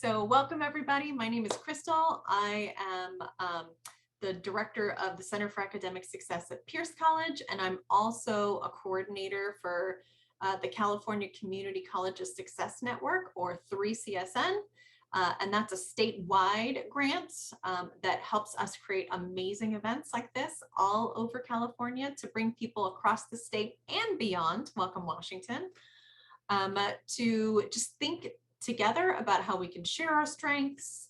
So welcome everybody. My name is Crystal. I am the director of the Center for Academic Success at Pierce College, and I'm also a coordinator for the California Community Colleges Success Network, or 3CSN. And that's a statewide grant that helps us create amazing events like this all over California to bring people across the state and beyond, welcome Washington, to just think together about how we can share our strengths,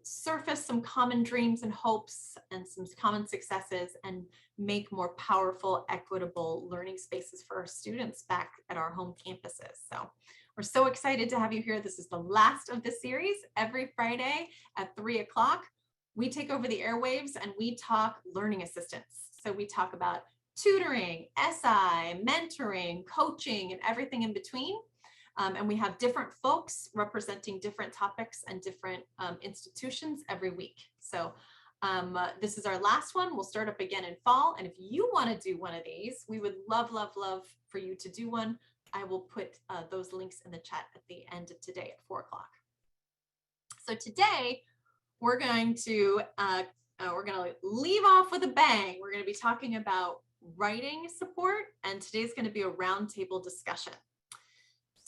surface some common dreams and hopes and some common successes, and make more powerful, equitable learning spaces for our students back at our home campuses. So we're so excited to have you here. This is the last of this series. Every Friday at 3 o'clock, we take over the airwaves and we talk learning assistance. So we talk about tutoring, SI, mentoring, coaching, and everything in between. And we have different folks representing different topics and different institutions every week. So this is our last one. We'll start up again in fall. And if you want to do one of these, we would love, love, love for you to do one. I will put those links in the chat at the end of today at 4 o'clock. So today we're going to leave off with a bang. We're going to be talking about writing support, and today's going to be a roundtable discussion.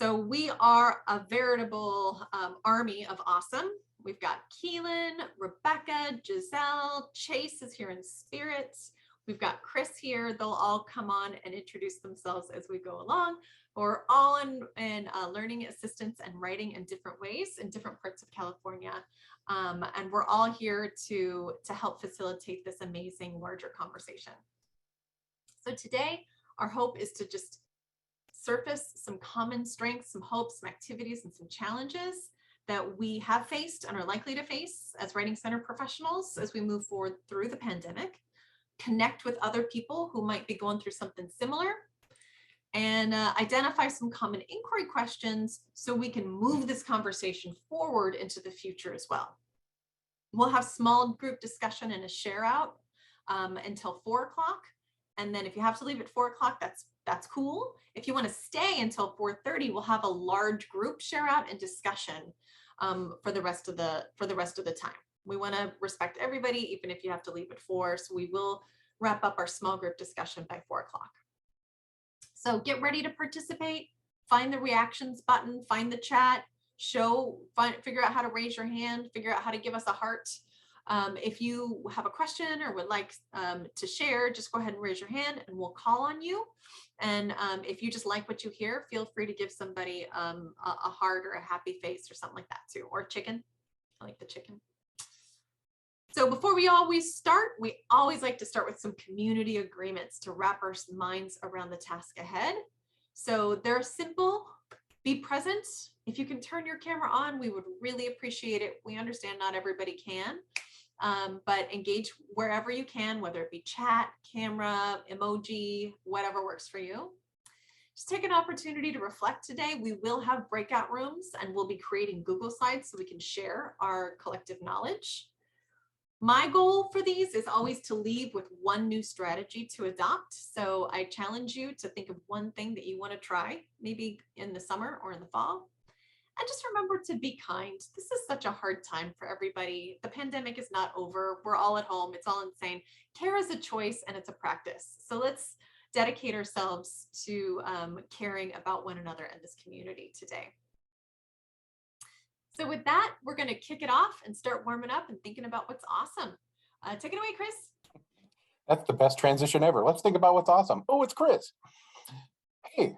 So we are a veritable army of awesome. We've got Keelan, Rebecca, Giselle, Chase is here in spirit. We've got Chris here. They'll all come on and introduce themselves as we go along. We're all in learning assistance and writing in different ways in different parts of California. And we're all here to help facilitate this amazing larger conversation. So today, our hope is to just surface some common strengths, some hopes, some activities, and some challenges that we have faced and are likely to face as Writing Center professionals as we move forward through the pandemic, connect with other people who might be going through something similar, and identify some common inquiry questions so we can move this conversation forward into the future as well. We'll have small group discussion and a share out until 4 o'clock. And then if you have to leave at 4 o'clock, that's cool. If you want to stay until 4:30, we'll have a large group share out and discussion for the rest of the time. We want to respect everybody, even if you have to leave at 4. So we will wrap up our small group discussion by 4 o'clock. So get ready to participate. Find the reactions button, find the chat, figure out how to raise your hand, figure out how to give us a heart. If you have a question or would like to share, just go ahead and raise your hand and we'll call on you. And if you just like what you hear, feel free to give somebody a heart or a happy face or something like that too, or chicken. I like the chicken. So before we always start, we always like to start with some community agreements to wrap our minds around the task ahead. So they're simple. Be present. If you can turn your camera on, we would really appreciate it. We understand not everybody can. But engage wherever you can, whether it be chat, camera, emoji, whatever works for you. Just take an opportunity to reflect today. We will have breakout rooms and we'll be creating Google Slides so we can share our collective knowledge. My goal for these is always to leave with one new strategy to adopt. So I challenge you to think of one thing that you want to try, maybe in the summer or in the fall. And just remember to be kind. This is such a hard time for everybody. The pandemic is not over. We're all at home. It's all insane. Care is a choice and it's a practice. So let's dedicate ourselves to caring about one another in this community today. So with that, we're going to kick it off and start warming up and thinking about what's awesome. Take it away, Chris. That's the best transition ever. Let's think about what's awesome. Oh, it's Chris. Hey.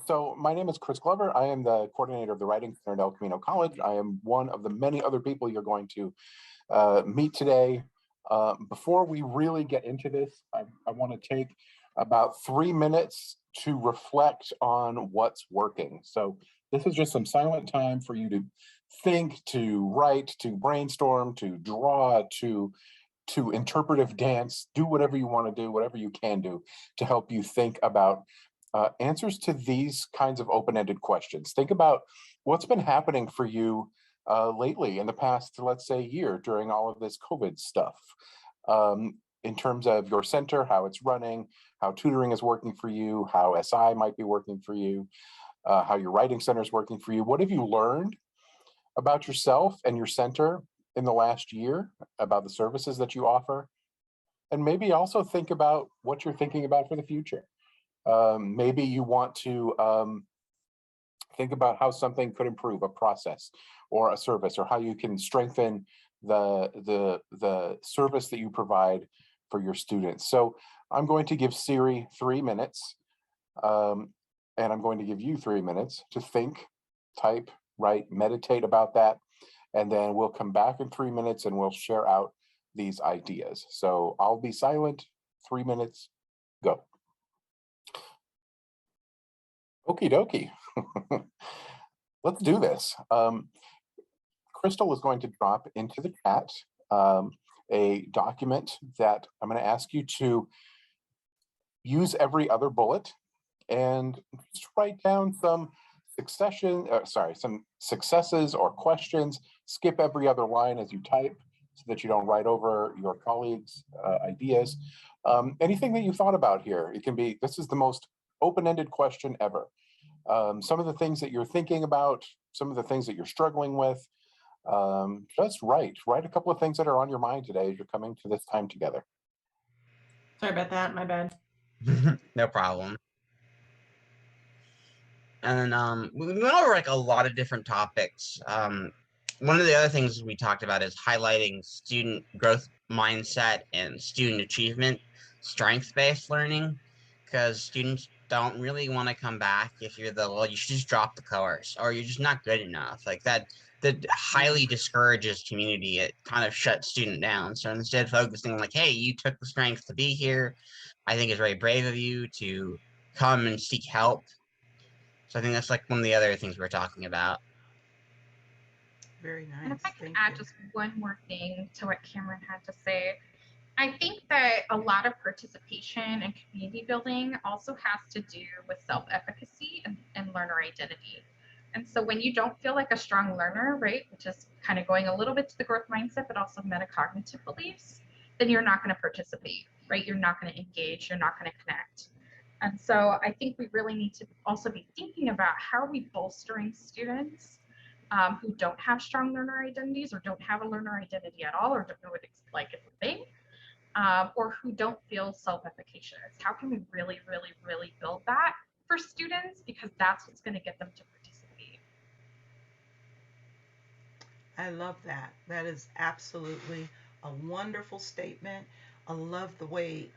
So my name is Chris Glover. I am the coordinator of the Writing Center at El Camino College. I am one of the many other people you're going to meet today. Before we really get into this, I want to take about 3 minutes to reflect on what's working. So this is just some silent time for you to think, to write, to brainstorm, to draw, to interpretive dance, do whatever you want to do, whatever you can do to help you think about answers to these kinds of open-ended questions. Think about what's been happening for you lately in the past, let's say, year during all of this COVID stuff. In terms of your center, how it's running, how tutoring is working for you, how SI might be working for you, how your writing center is working for you. What have you learned? about yourself and your center in the last year, about the services that you offer, and maybe also think about what you're thinking about for the future. Maybe you want to think about how something could improve a process or a service, or how you can strengthen the service that you provide for your students. So I'm going to give Siri 3 minutes, and I'm going to give you 3 minutes to think, type, write, meditate about that, and then we'll come back in 3 minutes and we'll share out these ideas. So I'll be silent. 3 minutes, go. Okie dokie. Let's do this. Crystal is going to drop into the chat a document that I'm going to ask you to use every other bullet and just write down some some successes or questions. Skip every other line as you type so that you don't write over your colleagues' ideas. Anything that you thought about here, it can be, this is the most open-ended question ever. Some of the things that you're thinking about, some of the things that you're struggling with, just write a couple of things that are on your mind today as you're coming to this time together. Sorry about that, my bad. No problem. And we went over like a lot of different topics. One of the other things we talked about is highlighting student growth mindset and student achievement, strength-based learning, because students don't really want to come back if you're well, you should just drop the course, or you're just not good enough. Like that highly discourages community. It kind of shuts student down. So instead, focusing on like, hey, you took the strength to be here. I think it's very brave of you to come and seek help. So I think that's like one of the other things we're talking about. Very nice. And if I can add just one more thing to what Cameron had to say, I think that a lot of participation and community building also has to do with self-efficacy and learner identity. And so when you don't feel like a strong learner, right, which is kind of going a little bit to the growth mindset, but also metacognitive beliefs, then you're not going to participate, right? You're not going to engage, you're not going to connect. And so I think we really need to also be thinking about how are we bolstering students who don't have strong learner identities or don't have a learner identity at all or don't know what it's like it's a thing, or who don't feel self-efficacious. How can we really, really, really build that for students? Because that's what's going to get them to participate. I love that. That is absolutely a wonderful statement. I love the way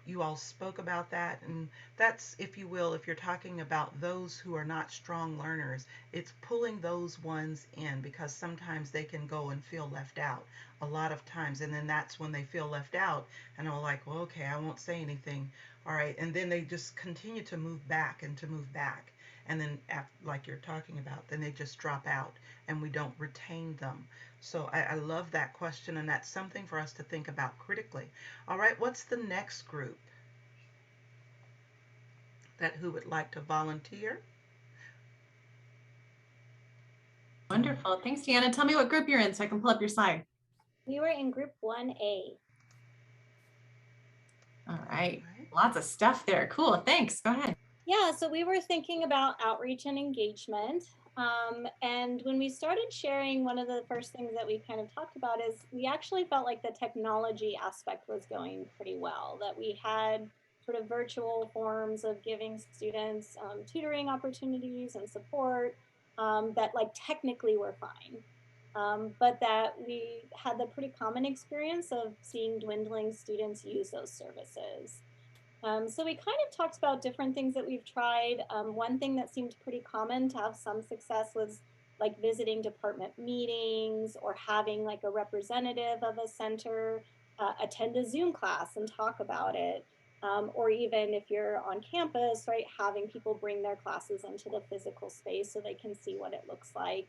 you all spoke about that. And that's, if you will, if you're talking about those who are not strong learners, it's pulling those ones in, because sometimes they can go and feel left out a lot of times. And then that's when they feel left out and are like, well, okay, I won't say anything. All right. And then they just continue to move back and to move back. And then, like you're talking about, then they just drop out and we don't retain them. So I love that question, and that's something for us to think about critically. All right, what's the next group that who would like to volunteer? Wonderful. Thanks, Deanna. Tell me what group you're in so I can pull up your slide. We were in group 1A. All right. Lots of stuff there. Cool. Thanks. Go ahead. Yeah, so we were thinking about outreach and engagement. And when we started sharing, one of the first things that we kind of talked about is we actually felt like the technology aspect was going pretty well, that we had sort of virtual forms of giving students tutoring opportunities and support that like technically were fine. But that we had the pretty common experience of seeing dwindling students use those services. So we kind of talked about different things that we've tried. One thing that seemed pretty common to have some success was like visiting department meetings or having like a representative of a center attend a Zoom class and talk about it. Or even if you're on campus, right, having people bring their classes into the physical space so they can see what it looks like.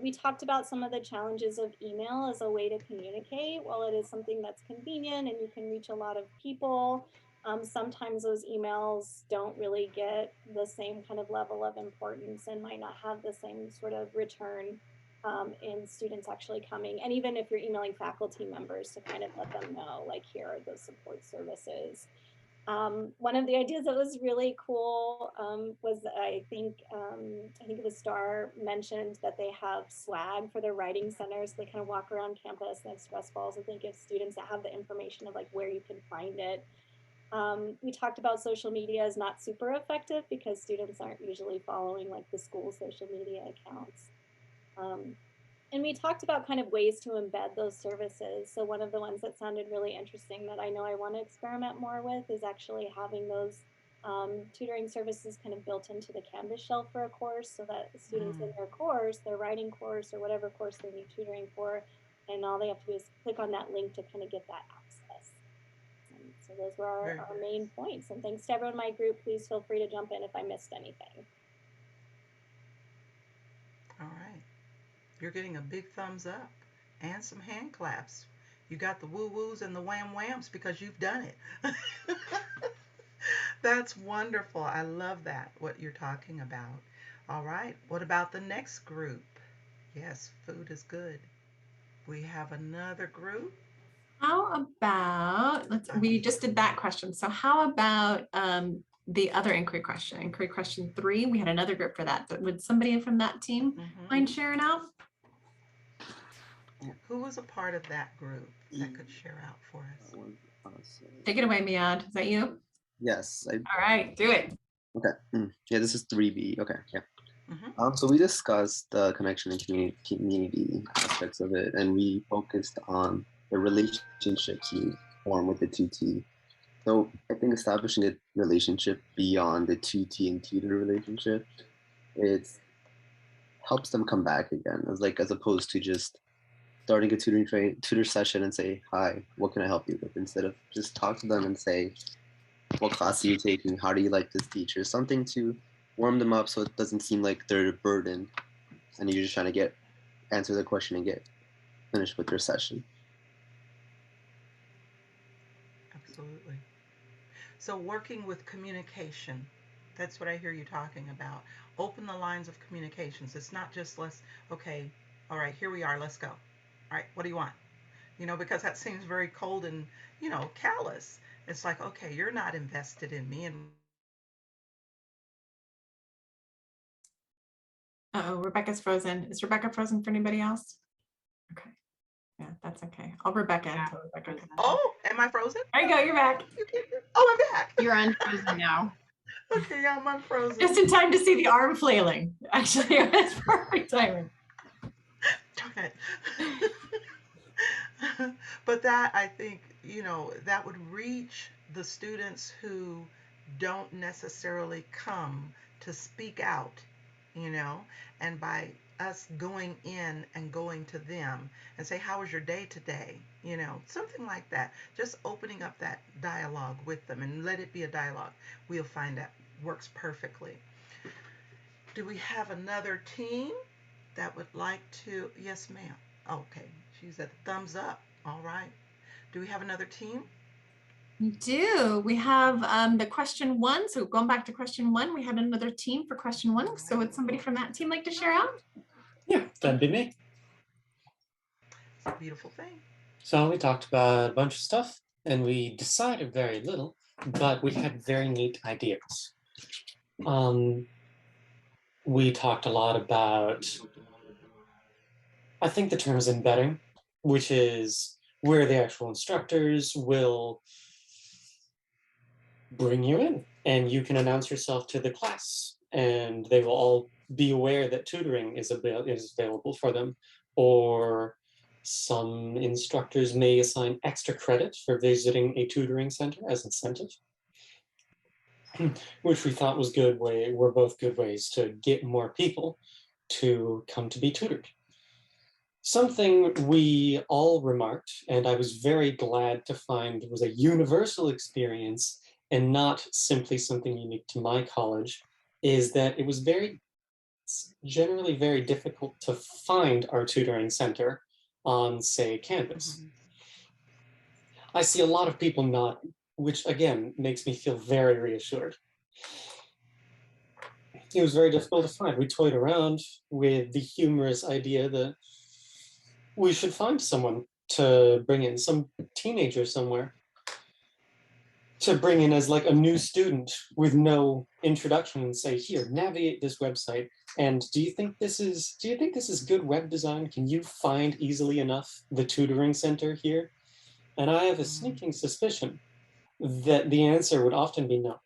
We talked about some of the challenges of email as a way to communicate. While it is something that's convenient and you can reach a lot of people, sometimes those emails don't really get the same kind of level of importance and might not have the same sort of return in students actually coming. And even if you're emailing faculty members to kind of let them know, like, here are the support services. One of the ideas that was really cool was I think it was Star mentioned that they have swag for their writing centers. They kind of walk around campus and have stress balls. I think if students that have the information of like where you can find it. We talked about social media is not super effective because students aren't usually following like the school social media accounts. And we talked about kind of ways to embed those services. So one of the ones that sounded really interesting that I know I want to experiment more with is actually having those tutoring services kind of built into the Canvas shell for a course so that the students in their course, their writing course or whatever course they need tutoring for, and all they have to do is click on that link to kind of get that access. So those were our main points. And thanks to everyone in my group. Please feel free to jump in if I missed anything. All right. You're getting a big thumbs up and some hand claps. You got the woo-woos and the wham-whams because you've done it. That's wonderful. I love that, what you're talking about. All right. What about the next group? Yes, food is good. We have another group. How about, we just did that question. So how about the other inquiry question 3? We had another group for that. But would somebody from that team mind sharing out? Who was a part of that group that could share out for us? Take it away, Miad. Is that you? Yes. All right, do it. Okay. Yeah, this is 3B. Okay. Yeah. So we discussed the connection and community aspects of it, and we focused on the relationships you form with the tutee. So I think establishing a relationship beyond the tutee and tutor relationship, it helps them come back again, as opposed to just starting a tutor session and say, hi, what can I help you with? Instead of just talk to them and say, what class are you taking? How do you like this teacher? Something to warm them up so it doesn't seem like they're a burden and you're just trying to answer the question and get finished with their session. Absolutely. So working with communication, that's what I hear you talking about. Open the lines of communications. It's not just okay, all right, here we are, let's go. All right, what do you want? Because that seems very cold and, callous. It's like, okay, you're not invested in me. And Uh-oh, Rebecca's frozen. Is Rebecca frozen for anybody else? Okay. Yeah, that's okay. I'll Rebecca until Rebecca comes. Oh, am I frozen? There you go, you're back. Oh, I'm back. You're unfrozen now. Okay, yeah, I'm unfrozen. Just in time to see the arm flailing. Actually, it's perfect timing. Okay. But that, I think, that would reach the students who don't necessarily come to speak out, and by us going in and going to them and say, how was your day today? Something like that. Just opening up that dialogue with them and let it be a dialogue. We'll find that works perfectly. Do we have another team that would like to? Yes, ma'am. Okay, she's at the thumbs up. All right. Do we have another team? We do. We have the question 1. So going back to question 1, we had another team for question 1. So would somebody from that team like to share out? Yeah, that'd be me. It's a beautiful thing. So we talked about a bunch of stuff and we decided very little, but we had very neat ideas. We talked a lot about, I think the term is embedding, which is where the actual instructors will bring you in and you can announce yourself to the class and they will all be aware that tutoring is available for them. Or some instructors may assign extra credit for visiting a tutoring center as incentive, which we thought was were both good ways to get more people to come to be tutored. Something we all remarked, and I was very glad to find was a universal experience and not simply something unique to my college, is that it was generally very difficult to find our tutoring center on, say, Canvas. I see a lot of people nodding, which again makes me feel very reassured. It was very difficult to find. We toyed around with the humorous idea that we should find someone to bring in, some teenager somewhere. to bring in as like a new student with no introduction and say, here, navigate this website. And do you think this is good web design? Can you find easily enough the tutoring center here? And I have a sneaking suspicion that the answer would often be no.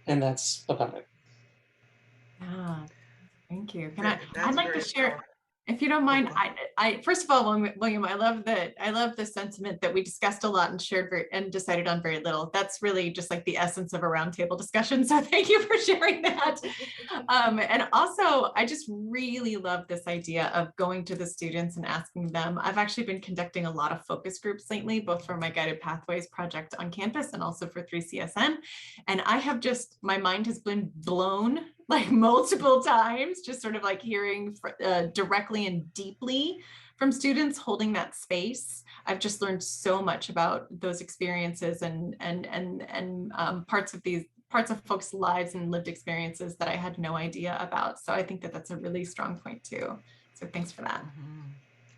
And that's about it. Yeah, thank you. That's I'd like to very share, powerful. if you don't mind, I first of all, William, I love the sentiment that we discussed a lot and shared and decided on very little. That's really just like the essence of a roundtable discussion. So thank you for sharing that. And also, I just really love this idea of going to the students and asking them. I've actually been conducting a lot of focus groups lately, both for my Guided Pathways project on campus and also for 3CSN. And I have just, my mind has been blown like multiple times, just sort of like hearing directly and deeply from students holding that space. I've just learned so much about those experiences and parts of folks' lives and lived experiences that I had no idea about. So I think that that's a really strong point too. So thanks for that.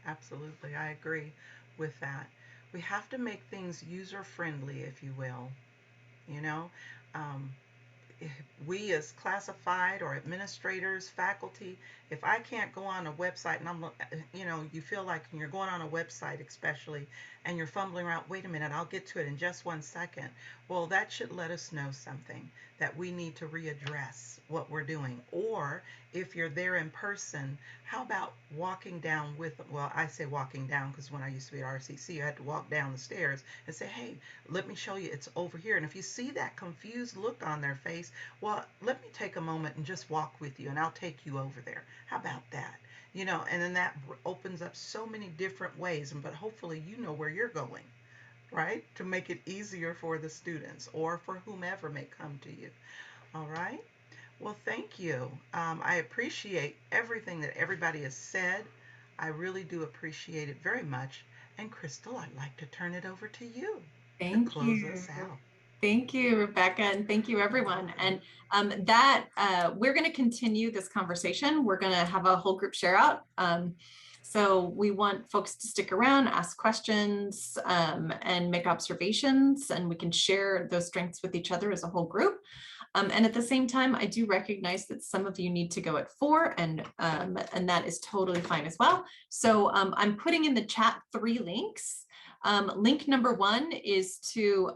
Absolutely, I agree with that. We have to make things user-friendly, if you will. You know, we as classified or administrators, faculty, if I can't go on a website and I'm, you feel like when you're going on a website, especially, and you're fumbling around, wait a minute, I'll get to it in just 1 second. Well, that should let us know something, that we need to readdress what we're doing. Or if you're there in person, how about walking down with, well, I say walking down because when I used to be at RCC, I had to walk down the stairs and say, hey, let me show you, it's over here. And if you see that confused look on their face, well, let me take a moment and just walk with you and I'll take you over there. How about that? And then that opens up so many different ways, but hopefully you know where you're going, right? To make it easier for the students or for whomever may come to you. All right. Well, thank you. I appreciate everything that everybody has said. I really do appreciate it very much. And Crystal, I'd like to turn it over to you to close us out. Thank you, Rebecca, and thank you, everyone. And we're going to continue this conversation. We're going to have a whole group share out. So we want folks to stick around, ask questions, and make observations, and we can share those strengths with each other as a whole group. And at the same time, I do recognize that some of you need to go at 4, and that is totally fine as well. So I'm putting in the chat 3 links. Link number 1 is to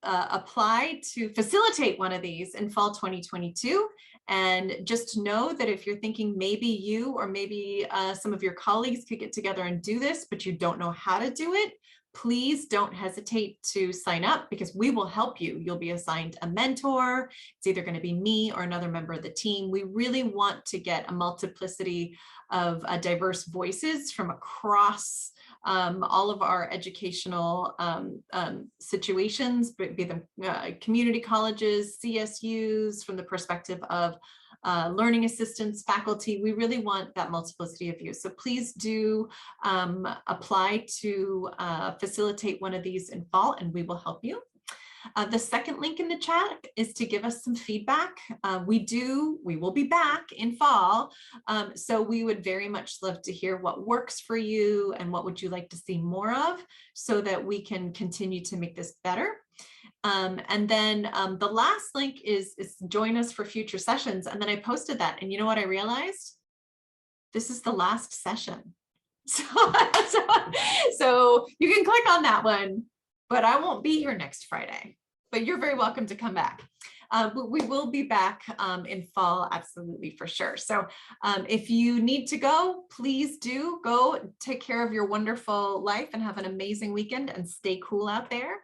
apply to facilitate one of these in fall 2022. And just know that if you're thinking maybe you or maybe some of your colleagues could get together and do this, but you don't know how to do it, please don't hesitate to sign up because we will help you. You'll be assigned a mentor. It's either going to be me or another member of the team. We really want to get a multiplicity of diverse voices from across all of our educational situations, be them community colleges, CSUs, from the perspective of learning assistants, faculty. We really want that multiplicity of views. So please do apply to facilitate one of these in fall, and we will help you. The second link in the chat is to give us some feedback. We will be back in fall. So we would very much love to hear what works for you and what would you like to see more of so that we can continue to make this better. And then the last link is join us for future sessions. And then I posted that. And you know what I realized? This is the last session. So you can click on that one. But I won't be here next Friday, but you're very welcome to come back. But we will be back in fall, absolutely, for sure. So if you need to go, please do go take care of your wonderful life and have an amazing weekend and stay cool out there.